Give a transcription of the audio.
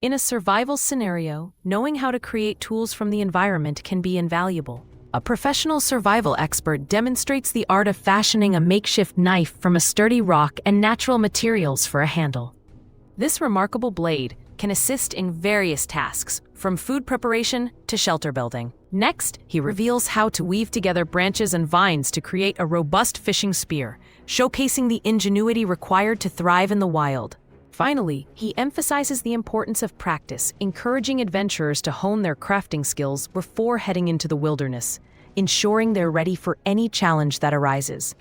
In a survival scenario, knowing how to create tools from the environment can be invaluable. A professional survival expert demonstrates the art of fashioning a makeshift knife from a sturdy rock and natural materials for a handle. This remarkable blade can assist in various tasks, from food preparation to shelter building. Next, he reveals how to weave together branches and vines to create a robust fishing spear, showcasing the ingenuity required to thrive in the wild. Finally, he emphasizes the importance of practice, encouraging adventurers to hone their crafting skills before heading into the wilderness, ensuring they're ready for any challenge that arises.